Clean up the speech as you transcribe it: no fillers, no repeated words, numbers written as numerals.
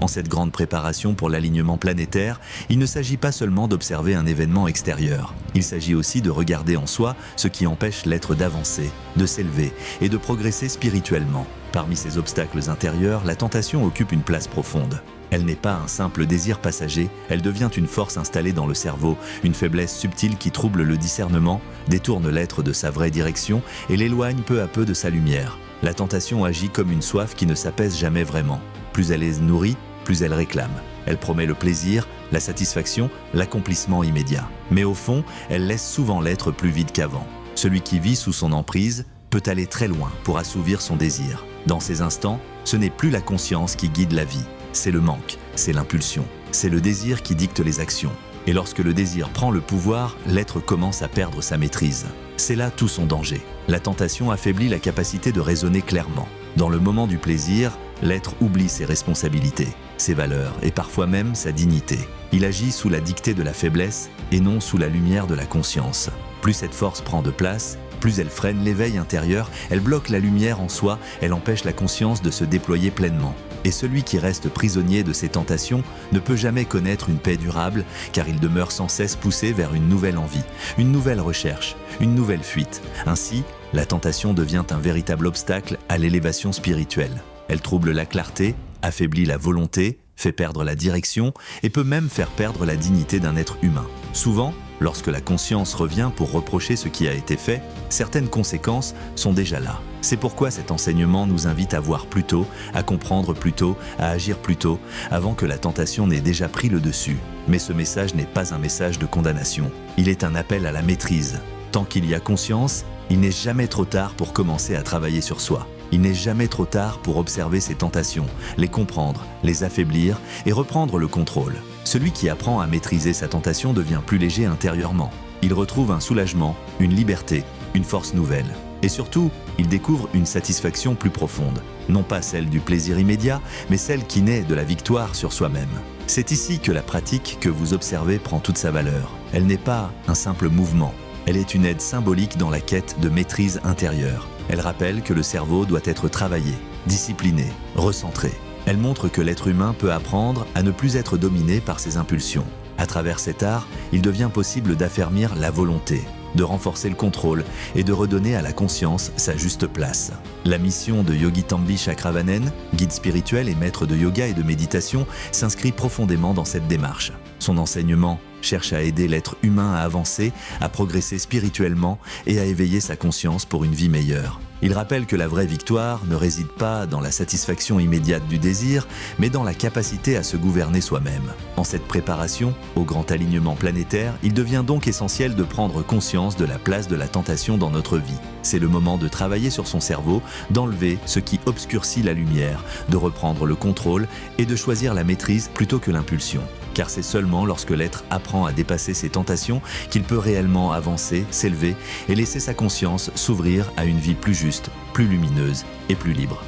En cette grande préparation pour l'alignement planétaire, il ne s'agit pas seulement d'observer un événement extérieur. Il s'agit aussi de regarder en soi ce qui empêche l'être d'avancer, de s'élever et de progresser spirituellement. Parmi ces obstacles intérieurs, la tentation occupe une place profonde. Elle n'est pas un simple désir passager, elle devient une force installée dans le cerveau, une faiblesse subtile qui trouble le discernement, détourne l'être de sa vraie direction et l'éloigne peu à peu de sa lumière. La tentation agit comme une soif qui ne s'apaise jamais vraiment. Plus elle est nourrie, plus elle réclame. Elle promet le plaisir, la satisfaction, l'accomplissement immédiat. Mais au fond, elle laisse souvent l'être plus vide qu'avant. Celui qui vit sous son emprise peut aller très loin pour assouvir son désir. Dans ces instants, ce n'est plus la conscience qui guide la vie. C'est le manque, c'est l'impulsion, c'est le désir qui dicte les actions. Et lorsque le désir prend le pouvoir, l'être commence à perdre sa maîtrise. C'est là tout son danger. La tentation affaiblit la capacité de raisonner clairement. Dans le moment du plaisir, l'être oublie ses responsabilités, ses valeurs et parfois même sa dignité. Il agit sous la dictée de la faiblesse et non sous la lumière de la conscience. Plus cette force prend de place, plus elle freine l'éveil intérieur, elle bloque la lumière en soi, elle empêche la conscience de se déployer pleinement. Et celui qui reste prisonnier de ses tentations ne peut jamais connaître une paix durable, car il demeure sans cesse poussé vers une nouvelle envie, une nouvelle recherche, une nouvelle fuite. Ainsi, la tentation devient un véritable obstacle à l'élévation spirituelle. Elle trouble la clarté, affaiblit la volonté, fait perdre la direction et peut même faire perdre la dignité d'un être humain. Souvent, lorsque la conscience revient pour reprocher ce qui a été fait, certaines conséquences sont déjà là. C'est pourquoi cet enseignement nous invite à voir plus tôt, à comprendre plus tôt, à agir plus tôt, avant que la tentation n'ait déjà pris le dessus. Mais ce message n'est pas un message de condamnation. Il est un appel à la maîtrise. Tant qu'il y a conscience, il n'est jamais trop tard pour commencer à travailler sur soi. Il n'est jamais trop tard pour observer ses tentations, les comprendre, les affaiblir et reprendre le contrôle. Celui qui apprend à maîtriser sa tentation devient plus léger intérieurement. Il retrouve un soulagement, une liberté, une force nouvelle. Et surtout, il découvre une satisfaction plus profonde. Non pas celle du plaisir immédiat, mais celle qui naît de la victoire sur soi-même. C'est ici que la pratique que vous observez prend toute sa valeur. Elle n'est pas un simple mouvement. Elle est une aide symbolique dans la quête de maîtrise intérieure. Elle rappelle que le cerveau doit être travaillé, discipliné, recentré. Elle montre que l'être humain peut apprendre à ne plus être dominé par ses impulsions. À travers cet art, il devient possible d'affermir la volonté, de renforcer le contrôle et de redonner à la conscience sa juste place. La mission de Yogitambi Chakravanen, guide spirituel et maître de yoga et de méditation, s'inscrit profondément dans cette démarche. Son enseignement cherche à aider l'être humain à avancer, à progresser spirituellement et à éveiller sa conscience pour une vie meilleure. Il rappelle que la vraie victoire ne réside pas dans la satisfaction immédiate du désir, mais dans la capacité à se gouverner soi-même. En cette préparation au grand alignement planétaire, il devient donc essentiel de prendre conscience de la place de la tentation dans notre vie. C'est le moment de travailler sur son cerveau, d'enlever ce qui obscurcit la lumière, de reprendre le contrôle et de choisir la maîtrise plutôt que l'impulsion. Car c'est seulement lorsque l'être apprend à dépasser ses tentations qu'il peut réellement avancer, s'élever et laisser sa conscience s'ouvrir à une vie plus juste, plus lumineuse et plus libre.